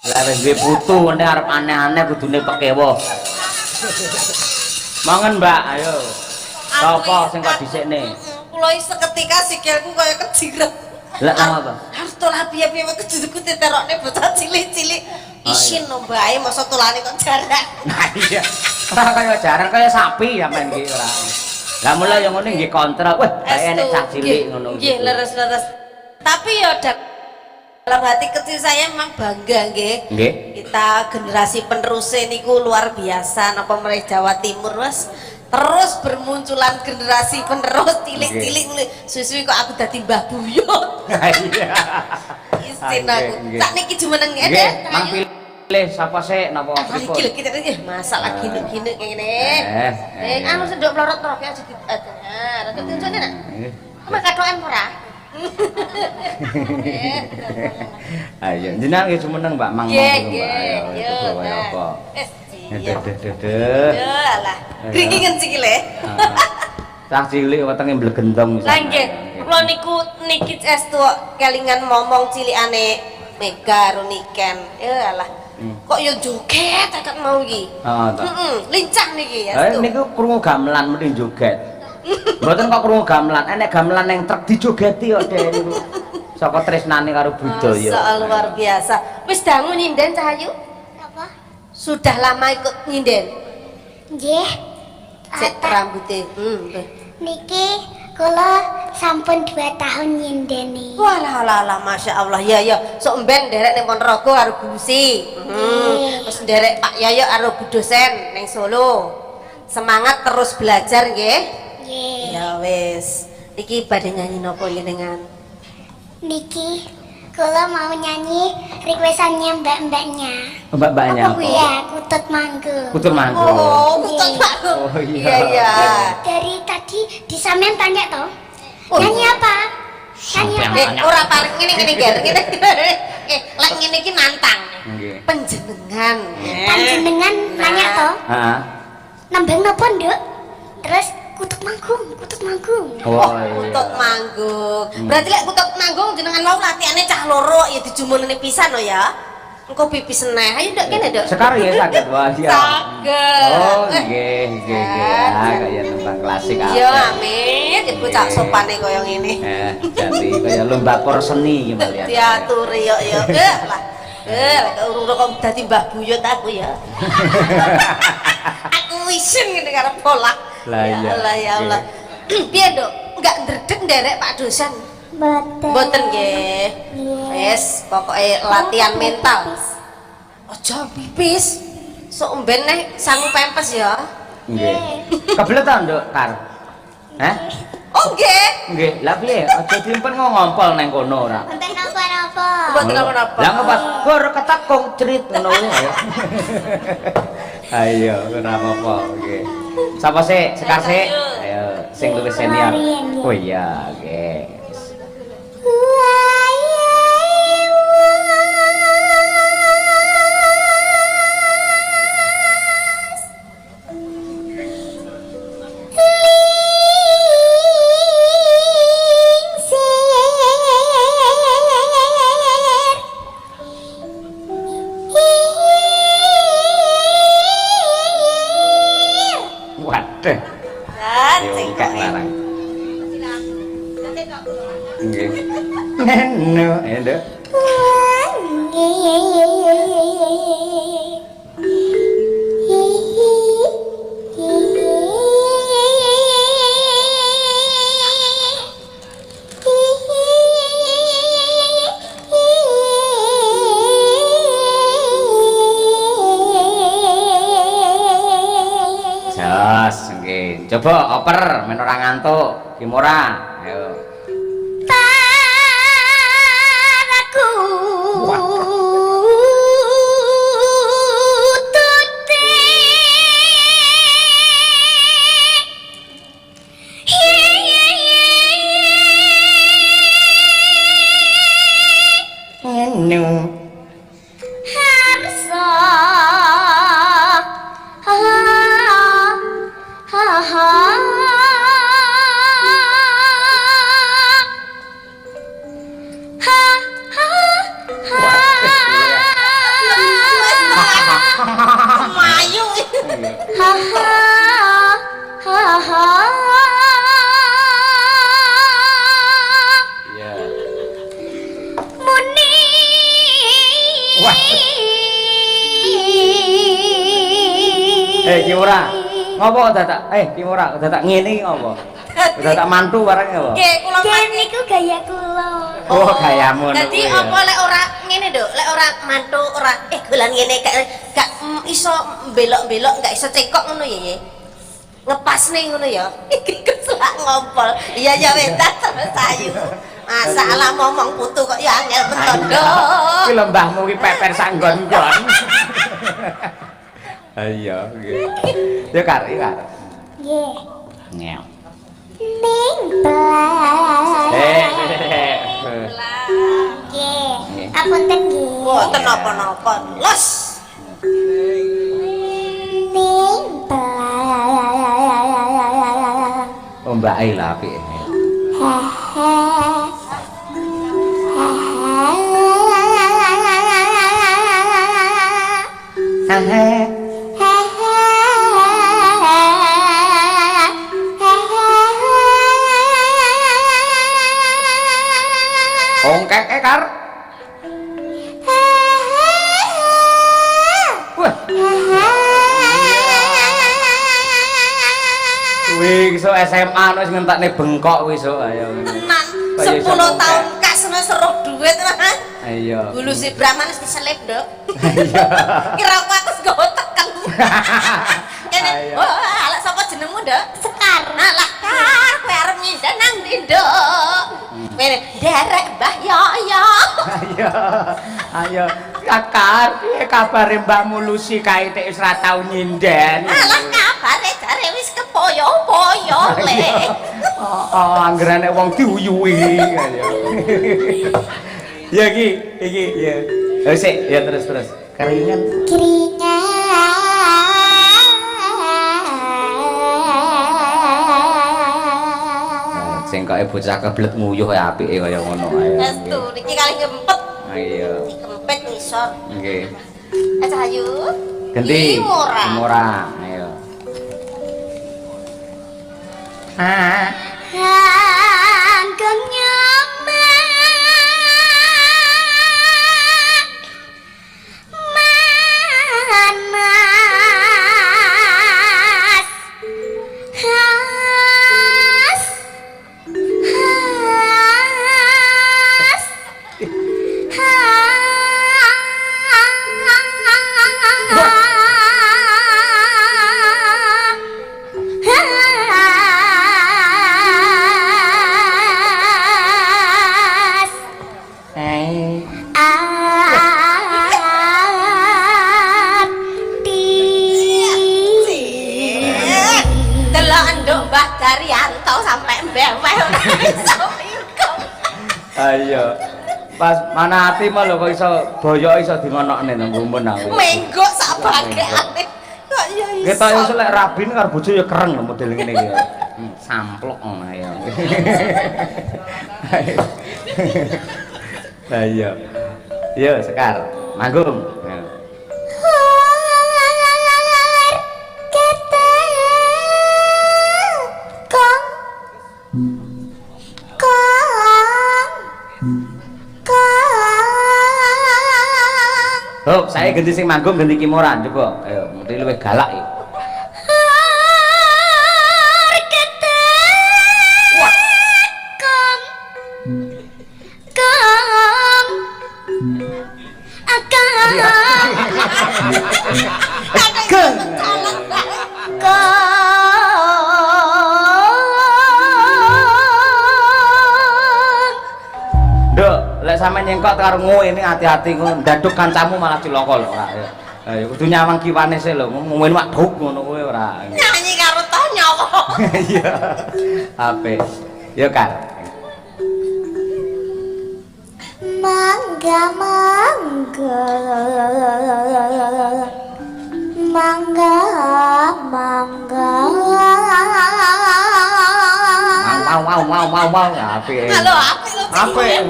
Lah wis duwe putu ngene arep aneh-aneh kudune pekewo. Mangan, Mbak, ayo. Sapa sing kok dhisikne? Kula iki seketika sikilku kaya kejiret. Lah apa? Harus tolak piye-piye kok kejiretku diterokne bocah cilik-cilik. Isin no Mbak, masa tolane kok jarak. Nah iya. Ora kaya jaran kaya sapi sampean iki ora. Lah mulai yang ngene nggih kontrol. Wah, kaya nek cah cilik ngono. Nggih, leres-leres. Tapi ya dalam hati kecil saya memang bangga nggih. Nggih. Kita generasi penerus niku luar biasa napa mrih Jawa Timur Mas. Terus bermunculan generasi penerus cilik-cilik suwi-suwi kok aku dadi Mbah Buyut. Iya. Isin aku. Sakniki jumeneng ngene. Mang pilih sapa sik napa pripun? Iki kita nggih masalah gini-gini ngene. Anu sendok melorot-melorot aja gitu. Nah, rada tunjukne nak. Mak katokan ora? Ayo, jenengan nggih jumeneng Mbak Mang. Nggih, Ayo, kaya apa? Iya. Duh. Ya alah. Gringingen sikile. Cah cilik wetenge mblegentong. Lah nggih, kula niku niki estu kelingan momong cilikane Mega karo Niken. Ya alah. Kok yo joget akak mau iki. Heeh, ta. Lincah niki estu. Niku krungu gamelan mending joget. Mboten kok krungu gamelan, enek gamelan yang trek dijogeti kok Dek niku. Saka tresnane karo budaya. Soal luar biasa. Wis dangu nyinden Cahayu? Apa? Sudah lama ikut nyinden? Nggih. Cek rambutnya. Niki kula sampun 2 tahun nyindeni. Walah lah Masya Allah. Ya ya. Sok mben derek ning Ponorogo karo Gusi. Terus derek Pak Yoyo karo Bu dosen ning Solo. Semangat terus belajar nggih. Nggih. Ya wis. Iki badhe nyanyi napa jenengan? Niki kula mau nyanyi requestannya mbak-mbaknya. Mbak-mbaknya. Ya, Kutut Manggung. Kutut Manggung. Oh, Kutut Manggung. Oh Iya iya. Dari tadi di sampean tanya toh. Nyanyi apa? Nyanyi apa? Ora paling ngene Ger. Lek ngene iki nantang. Nggih. Panjenengan. Panjenengan nanya toh. Heeh. Nembang napa, Nduk? Terus Kutut Manggung, Kutut Manggung. Oh, Kutut Manggung. Berarti lek Kutut Manggung jenengan mau latihane cah loro ya dijumunene pisan no ya. Engko pipis neh. Ayo Nduk kene, Nduk. Sekarang ya saged wah iya. Saged. Oh, nggih. Ah, kaya tembang klasik apa. Iya, amin. Ibu cak sopane koyo ngene. Jadi kaya lomba por seni gimana ya. Diaturi yo yo. Lah. Lek urung kok dadi Mbah Buyut aku ya. Aku isin ngene karo pola. Lah iya. Allah ya Allah. Piye, Nduk? Enggak ndredeg nderek Pak dosen. Mboten nggih. Wis, pokoke latihan mental. Aja pipis. Sok mben nek sangu pempes ya. Nggih. Kebelet ta, Nduk, Kar? Hah? Oh nggih. Nggih. Lah piye? Aja diimpen ngompol nang kono ora. Mboten napa-napa. Mboten napa-napa. Lah ngepas gor ketakung cerit ngono ayo. Ayo, ora apa-apa. Nggih. Sapa sih? Sekar sih? Ayo, sing luwih senior. Oh iya, nggih. Waduh. Yo gak larang. Nggih. Neno, Nduk. Jos, nggih. Coba oper men ora ngantuk. Kimura. Ayo. Paraku Anu. Ki ora. Ngopo dadak? Ki ora dadak ngene iki ngopo? Dadak mantu bareng apa? Nggih, kula niku gaya kula. Oh, gayamu. Dadi apa lek ora ngene Nduk, lek ora mantu ora golan ngene gak iso belok-belok, gak iso cekok ngono ya. Ngepasne ngono ya. Iki keselak ngompol. Iya ya wis terus ayu. Masalah momong putu kok ya angel metondo. Ki lembahmu ki peper sanggon-gon. Ayo, nggih. Ya kar, Kar. Nggih. Ngel. Ning belas. Nggih. Apunten nggih. Mboten napa-napa. Los. Ning belas. Oh, mbake lah apike. Ongkek Kar. Wah. Wih, iso SMA wis ngentakne bengkok wis iso ayo. Tenan 10 tahun kas seruh duit mah. Ayo. Bulu si Brahman wis diselip, Nduk. Ayo. Kira aku nggawa teken. Kene, Ayo. oh, alak sapa jenengmu, Nduk? Sekar. Alah, Kar, kowe arep nyindan nang ndi, Nduk? Kene, derek Mbah Yoyo. Ayo. Ayo. Kakar, piye kabare Mbahmu Lucy kaite wis ra tau nyinden? Alah, kabare jare wis kepoyo-poyo le. Oh, anggerane wong diuyuhi ayo. Ya iki ya. Sik, ya terus. Keringan. Sing kok bocah keblet nguyuh kaya apike kaya ngono ayo. Estu, iki kali ngempet. Ayo. Kempet ngisor. Nggih. Ayo. Ganti. Murah. Murah. Ayo. Anggung nyaman mas has Delok nduk Mbah Daryanto sampai mbeweh ora iso mingkem. Ayo. Pas mana ati mah lho kok iso boyok iso dingonokne nang gumun aku. Menggok sak bageane. Kok ya iso. Kita yo lek rabin karo bojo ya kereng lho model ngene iki. Samplok ngono ayo. Ayo. Yo Sekar, manggung. Oh, saya ganti sing manggung ganti Kimoran coba. Ayo, mesti luwih galak iki. Sampe nyengkok karo ngene hati-hati ngono ndaduk kancamu malah cilaka lho ora ya. Ayo kudu nyawang kiwane sik lho ngene wak dhuk ngono kowe ora. Nyanyi karo toh nyawa. Iya. Apik. Ya Kar. Mangga mangga mangga mangga Mau apik. Halo, apik lho. Apik.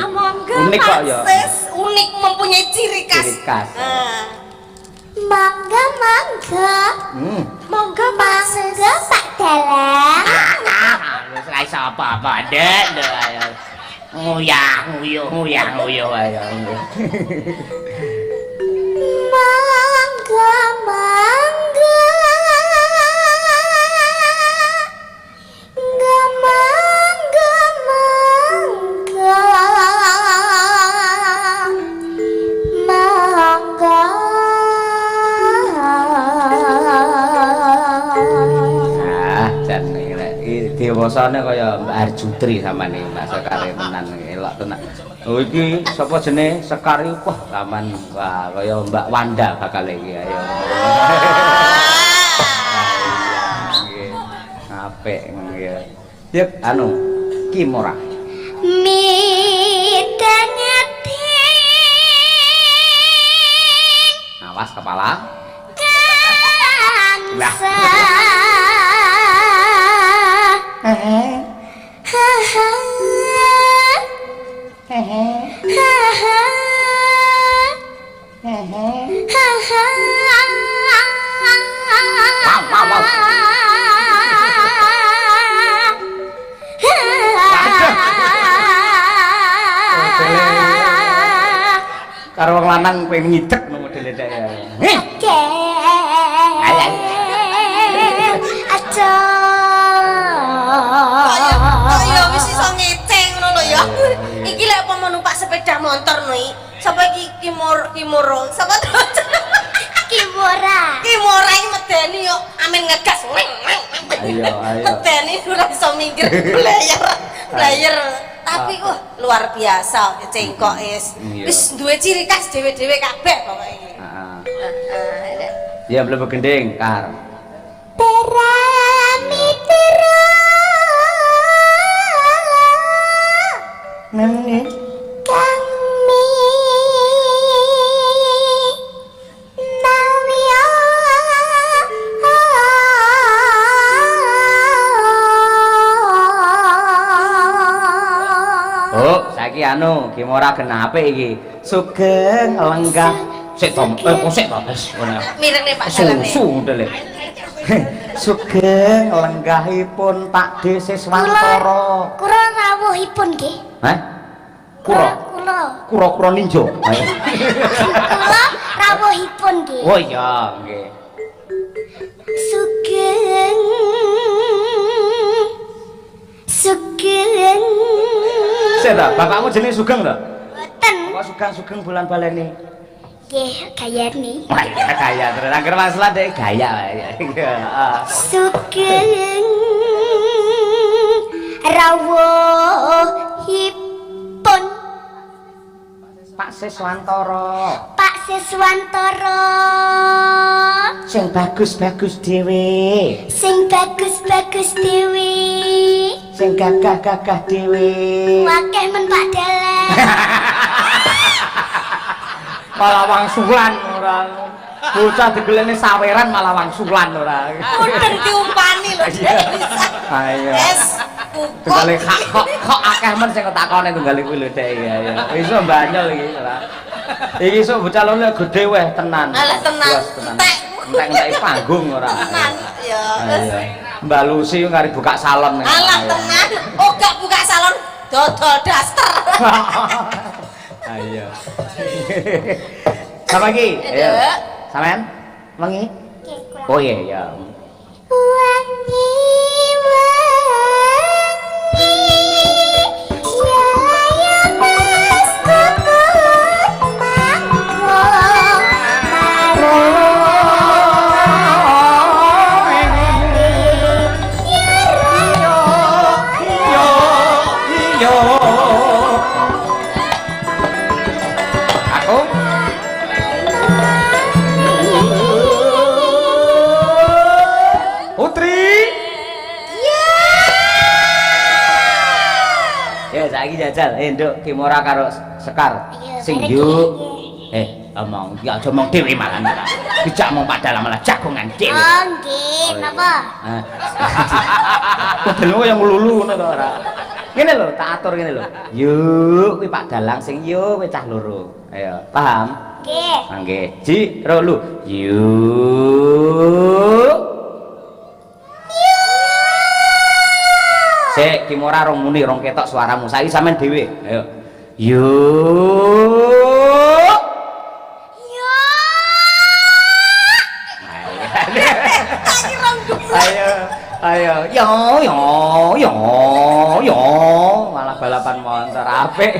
Mangga Unik kok ya. Unik mempunyai ciri khas. Ciri khas. Mangga mangga mangga mangga Pak Dalang. Wis ra iso apa-apa, Dek. Nguyah nguyuh ayo. dewasane kaya Mbak Arjutri sampean iki Mbak Sekar tenan elok tenan. Oh iki sapa jenenge Sekar iki wah sampean wah kaya Mbak Wanda bakal iki ayo. Nggih. Apik nggih. Yuk anu Kimora. Midangati. Awas kepala. Lah. Karo wong lanang pengen ngidek no modele dek ya. Aja. Kaya wis iso ngeceng ngono lho ya. Iki lek apa numpak sepeda motor no iki. Sapa iki Kimoro? Sapa to? Kimora. Kimora iki medeni yo amen ngegas. Ayo. Medeni ora iso minggir player. Tapi luar biasa cengkok wis duwe ciri khas dhewe-dhewe kabeh pokoke iki. Heeh. Ya mlebu gending, Kar. Teramitra. Nene. Kami nawya. Oh, saiki anu Kimora genape iki? Sugeng lenggah. Sik to, sik to, wis ngono. Mirene Pak Dalane. Susu dele. Sugeng lenggahipun Pak D Siswantara. Kura rawuhipun nggih. Hah? Kura. Kura ninja. Kula rawuhipun nggih. Oh iya, nggih. Sugeng. Sik ta, bapakmu jenenge Sugeng to? Mboten. Kok Sugeng bulan baleni? Nggih, gayane. Wah, iya gaya terus. Angger masalah dek gaya wae. Sugeng rawuhipun Pak Siswantara. Pak Siswantara. Sing bagus-bagus dhewe. Sing bagus-bagus dhewe. Sing gagah-gagah dhewe. Wakeh men Pak Dalan. Malah wangsulan ora. Bocah digelene saweran malah wangsulan ora. Mudeng diumpani lho Dek. Ayo. Yes. Tunggale kok akeh men sing ketakone tunggale kuwi lho Dek ya. Iso mbanyol iki ora. Iki sok bocah lho gedhe weh tenan. Alah tenan. Entek panggung ora. Tenan ya. Ayo. Mbak Lucy ngari buka salon. Alah tenan. Oh gak buka salon dodol daster. Ayo. Sama lagi. Ayo. Sampean? Wengi? Oh iya ya. Wangi ya mas tukut saiki jajal Nduk Kimora karo Sekar sing yuk omong ya aja omong dhewe malah dijak mong padahal malah jagongan dhewe oh nggih napa modelmu yang nglulu ngono to ora ngene lho tak atur ngene lho yuk kuwi Pak Dalang sing yuk kowe cah loro ayo paham nggih nggih ji ro lu yuk Sik, Kimora rong muni, rong ketok suaramu. Saiki sampean dhewe. Ayo. Yuk. Ayo. Yo. Malah balapan montor apik.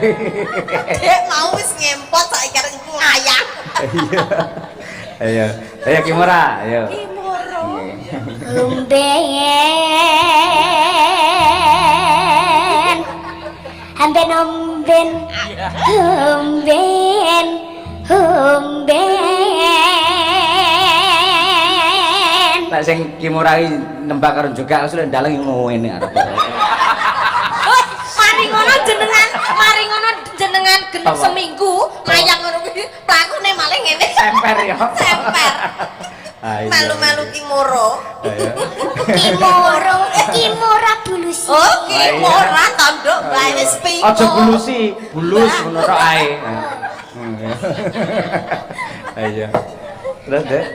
Dek mau wis ngempot saiki arep ngayang. Ayo Kimora, ayo. Kimora. Lumbe Amben omben. Omben. Omben. Nek sing Kimurai nembak karo juga wis ndaleng ngene arep. Mari ngono jenengan genep seminggu mayang ngono kuwi plakune malah ngene. Semper ya. Semper. Melu-melu Kimura. Kimura bulusi. Oh, Kimura tanduk bae wis piye. Aja bulusi, bulus ngono tok ae. Ayo. Terus deh.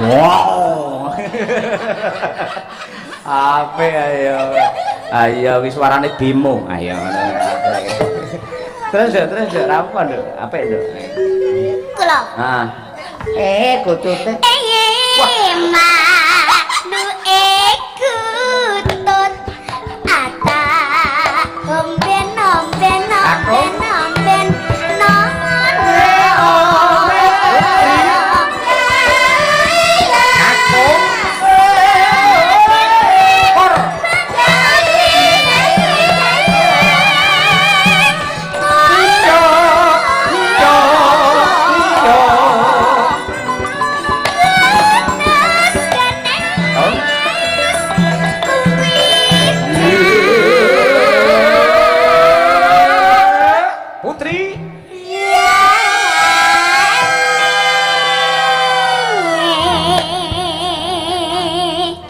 Wow. Ape ayo. Ayo wis suarane Bimo. Ayo ngono. Terus apa nduk? Apik nduk. Kula. Heeh. Kutute. Manu kutut. Ata omben.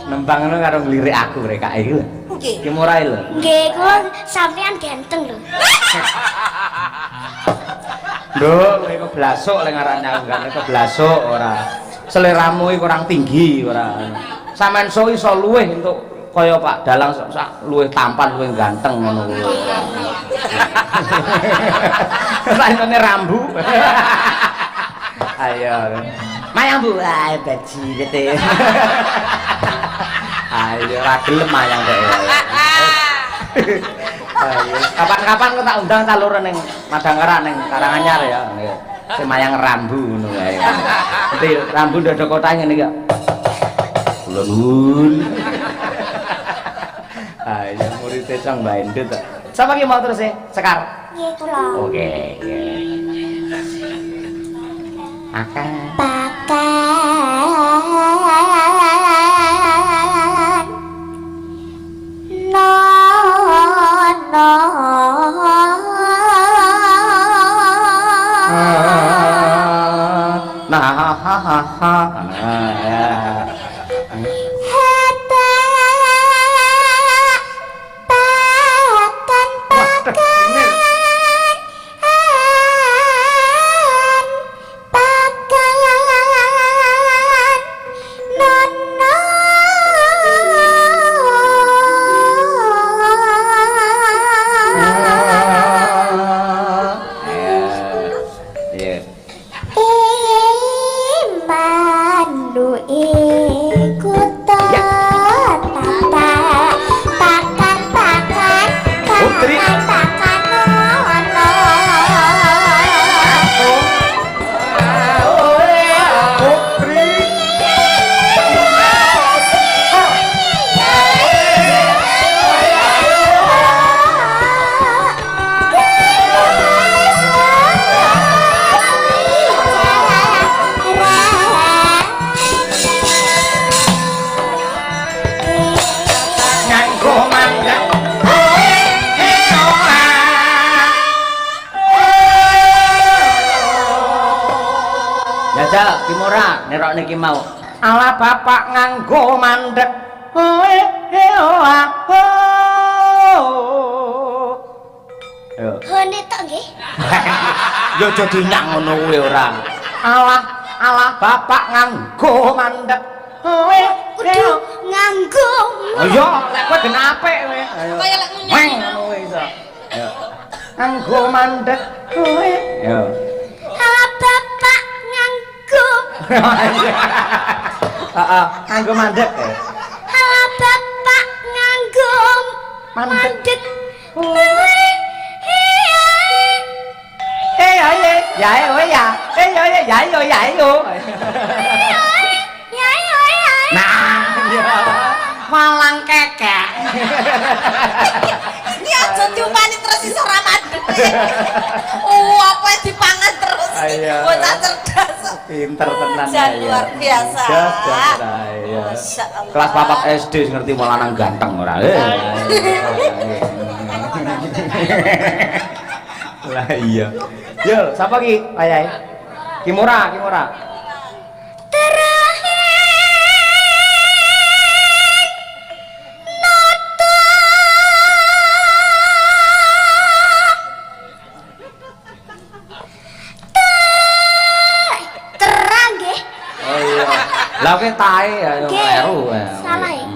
Nembang ngono karo nglirik aku mereka iki lho. Nggih. Kimurai lho. Nggih, kula sampean ganteng lho. Nduk, kowe keblasuk lek ngarani aku kan keblasuk ora. Seleramu iki kurang tinggi ora. Sampeyan iso luwih entuk kaya Pak Dalang sak luwih tampan, luwih ganteng ngono kuwi. Saene rambu. Ayo. Mayang Bu, ae baji gitu. Ayo ora gelem mayang dek. Ayo, kapan-kapan kok tak undang taluran ning Madangkara ning Karanganyar ya. Sing mayang rambu ngono ae. Nanti rambu ndodok kota ngene iki. Kula nuwun. Ayo murid Cang Mbak Endut. Sapa ki mau terus Sekar? Nggih kula. Oke. Akan Kimura nerok niki mau. Ala bapak nganggo mandek. Hone tok nggih. Yo aja dinyak ngono kuwi ora. Alah bapak nganggo mandek. Kudu nganggo. Ayo lek kowe gen apik kowe. Kaya lek Weng ngono kuwi iso. Ayo. Nganggo mandek. Yo. Ala bapak nganggo. Heeh, nganggo mandek. Mandek. Dạy ơi dạ. Dạy rồi. Nah, malang kekek. Ini aja diupani terus iso ra mandeg. Oh, apa dipangan terus. Bocah cerdas. Pinter tenan ya. Luar biasa. Masya Allah. Kelas 4 SD ngerti mau lanang ganteng ora. Lah iya. Yo, sapa ki? Ayai. Kimura. Lah ke tae ya kleru ya. Salah ya.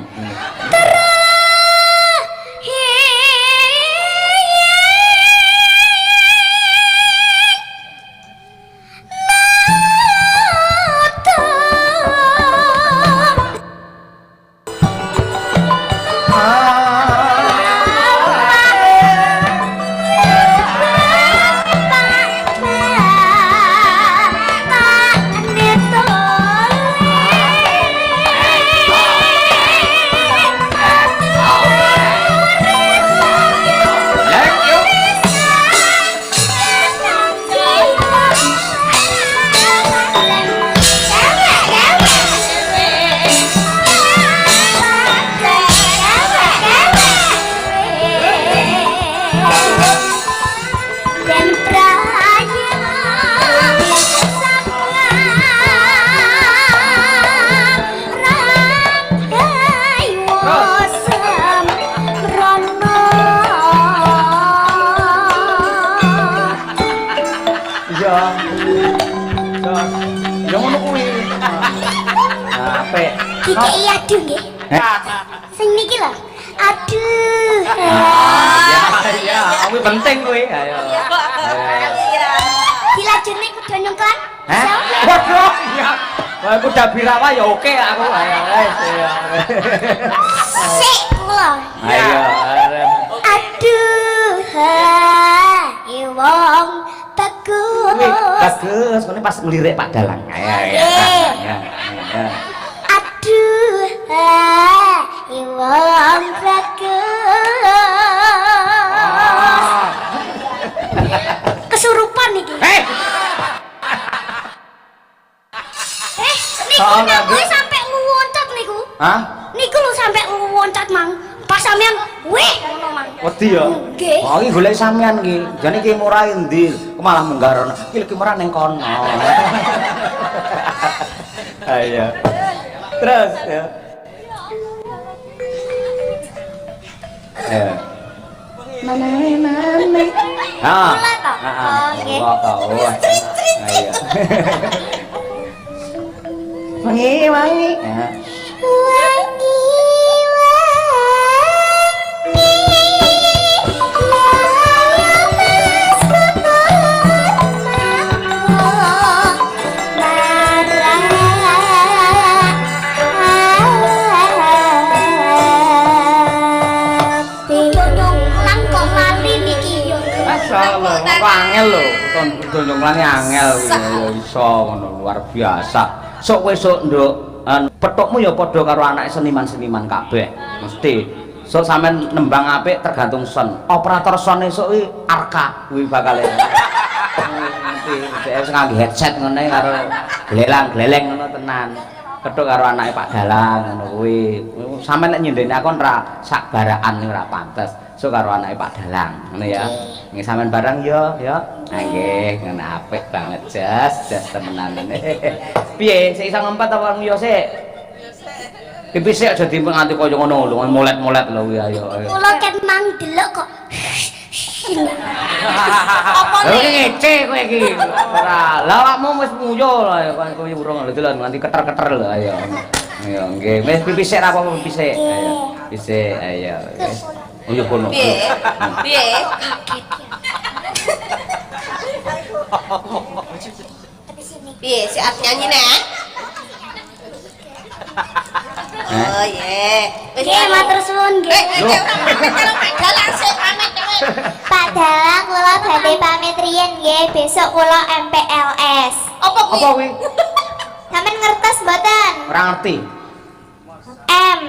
Kiki aduh nggih. Sing niki lho. Aduh. Ya, kuwi penting kuwi. Ayo. Dilajurne kudu nyongklan. Waduh, iya. Wah, kuda birawa ya oke aku. Ayo, wis. Sik kula. Ayo. Aduh, hai wong bagus. Bagus, kene pas nglirik Pak Dalang. Ayo. Aduh, wong bagus. Kesurupan iki. Niku kowe sampe nguwoncat niku. Hah? Niku lho sampe nguwoncat mang. Pas sampean weh ngono mang. Wedi ya. Nggih. Oh, iki golek sampean iki. Jane iki murah endi? Malah menggarono. Iki murah ning kono. Ayo. Terus ya. Mana. Ah. Oke. Ayo. Wangi. Wangi. Kok angel lho, donjongane angel ya iso ngono luar biasa. Sok kowe sok nduk petukmu ya padha karo anak seniman-seniman kabeh. Mesti sok sampean nembang apik tergantung son. Operator son esuk kuwi Arka kuwi bakal mesti dhek sing nganggo headset ngene karo glelang-gleleng ngono tenan. Petuk karo anake Pak Dalang ngono kuwi. Sampeyan nek nyendeni aku ora sak baraan ora pantes. Sok karo anake Pak Dalang ngono ya. Nggih sampean bareng yo. Nggih, ngono apik banget jas temenan. Piye, sik iso ngempet apa nguyo sik? Pipisik aja nganti kaya ngono lho, molet-molet lho kuwi ayo. Kula ket mang delok kok. Apa Lha iki ngece kowe iki. Ora, lah awakmu wis nguyo lho kowe urung lho delon nganti keter-keter lho ayo. Ayo nggih, wis pipisik ra apa pipisik. Ayo. Pisik ayo. Uyuh kono. Piye? Piye si Art nyanyi nek? Oh iya. Nggih, matur suwun nggih. Pak Dalang sik pamit kowe. Pak Dalang kula badhe pamit riyen nggih, besok kula MPLS. Apa kuwi? Apa kuwi? Sampeyan ngertos mboten? Ora ngerti. M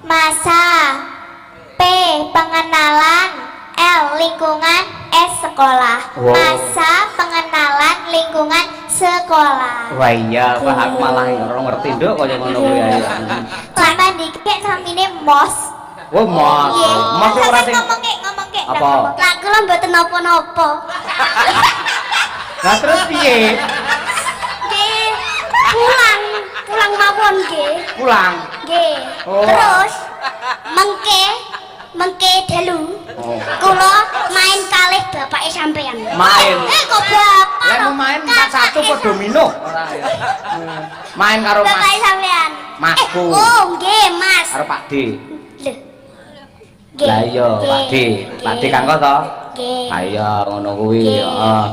masa, P pengenalan, L lingkungan, S sekolah. Wow. Masa pengenalan lingkungan sekolah. Wah iya, Pak aku malah ora ngerti nduk kaya ngono kuwi ae. Lama dikit namine MOS. Oh, Mas. Nggih. Mas ora sing ngomong ke. Apa? Lah kula mboten napa-napa. Lah terus piye? Nggih. Pulang mawon nggih. Pulang. Nggih. Oh. Terus mengke dalu. Oh. Kula main kalih bapake sampean. Main. Kok bapak? Lah mau main 4-1 kok domino ora ya. Main karo Bapake Mas. sampean. Masku. Oh, nggih, Mas. Karo Pak D. Lho. Lah iya, Pak D. Pak D kanggo to? Nggih. Ayo ngono kuwi, Nggih. heeh.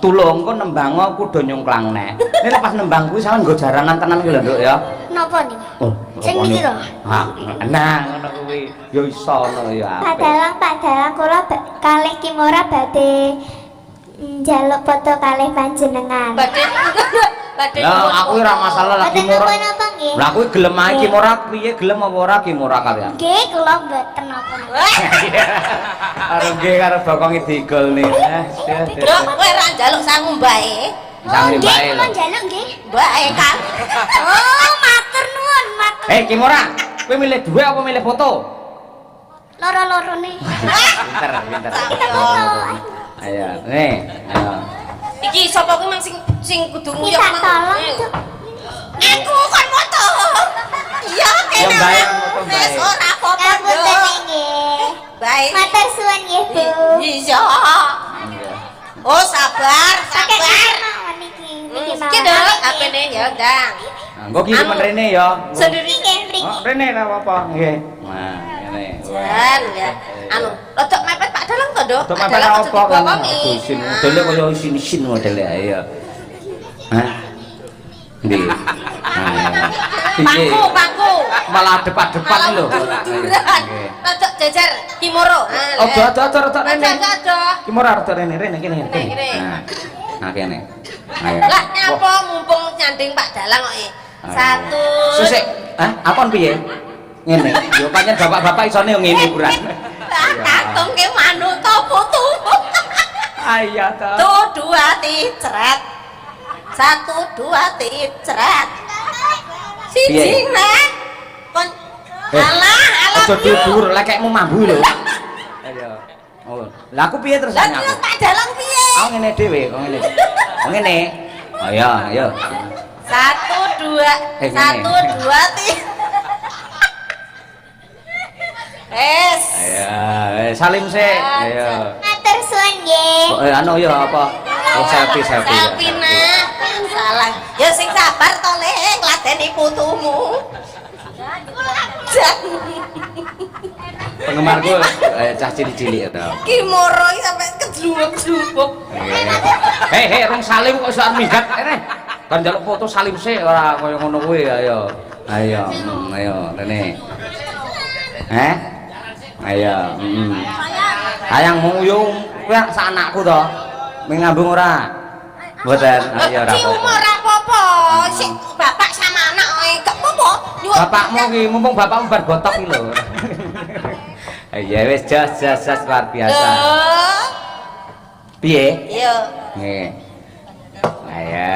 Tulung kok nembang kudu nyungklang nek. Nek lepas nembang kuwi sampean nggo jaranan tenan ki lho, Nduk ya. Napa niku? Oh, Sing niki lho. Ha, nah ngono kuwi. Ya iso ngono ya. Pak Dalang kula kalih Kimora badhe njaluk foto kalih panjenengan. Badhe. Lah aku ora masalah lagi Mboten murah. napa nggih? Lah kuwi gelem ae ki murah piye gelem apa ora ki murah kalian. Nggih, kula mboten napa-napa. Karo nggih karo bokonge digol nih. Dok, kowe ora njaluk sangu mbae. Sange Nggih, bae kula lho. njaluk nggih. Mbae kan. Oh, matur nuwun, matur. Kimora, kowe milih duwe apa milih foto? Loro-lorone. Pinter. Kita foto. Ayo, nih. Ayo. Iki sapa kuwi mang sing kudu nguyuh Minta mang. tolong, Cuk. Aku kon foto. Iya, Ya, kena. bae, foto bae. Wis ora apa-apa, Ngapunten Dok. nggih. Baik. Matur suwun nggih, Bu. Iya. Oh, sabar, Pakai sabar. mawon niki. Niki Iki mawon. Dok, HP-ne ya, Ndang. Nah, engko ki temen rene ya. Sendiri Nggih, mriki. Oh, rene ora apa-apa, nggih. Nah, ngene. Jan ya. Anu, rodok mepet Pak Dalang to, Dok? Tuh Pak apa Dalang apa kudu kan? dibokongi. Aduh, sin modele kaya isin-isin modele ayo. Hah? Ndi? Nah, piye? Pangku. Malah adep-adepan lho. Duran. Nggih. Rodok jejer Kimoro. Oh, rodok rene. Ada. Ki ora rodok rene kene. Kene. Nah, kene. Ayo. Lah nyapa mumpung nyanding Pak Dalang kok iki. Satu. Sesek, hah? Apaan piye? Ngene. Yo pancen bapak-bapak isone yo ngene buran. Kantong ke manut to foto. Ayo to. Tuh dua ticret. 1 2 ticret. Siji Piye? neh. Kon alah Aja piye? dhuwur lekekmu mambu lho. Ayo. Oh, lah aku piye terus Lah aku? terus Pak Dalang piye? Oh ngene dhewe, kok ngene. Oh ngene. Ayo. 1 2 ngene. 1 2 3. Salim sik. Ayo. Matur suwun nggih. Anu ya apa? Oh, selfie. Selfie nah. Salah. Ya sing sabar to, Le, ngladeni putumu. Penggemarku cah cilik-cilik to. Kimoro iki sampe kedlubuk-dlubuk. Hei, rong salim kok iso minggat rene. Kan njaluk foto salim sik ora kaya ngono kuwi ayo. Ayo, rene. Ayo, Sayangmu yo kuwi sak anakku to. Ming ngambung ora? Mboten. Ayo ora Ci apa-apa. umur apa-apa. Sik bapak sama anak gak apa-apa. Bapakmu ki mumpung bapakmu bar botok ki lho. Ya wis jas luar biasa. Piye? Iya. Nggih. Ayo.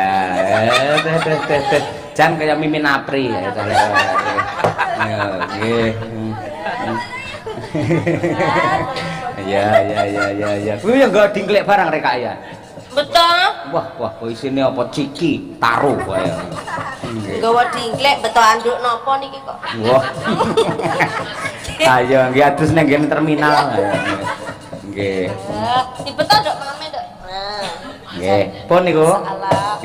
Jan kaya Mimin Apri ya to. Nggih. Ya. Kuwi yo nggo dingklek barang rek ya. Betul. Wah, kok isine apa ciki, taruh kaya. Nggawa dingklek beto anduk napa niki kok. Wah. Ayo nggih adus nang ngene terminal. Ayo. Nggih. Dibeto nduk mame nduk. Nah. Nggih. Pun niku? Salah.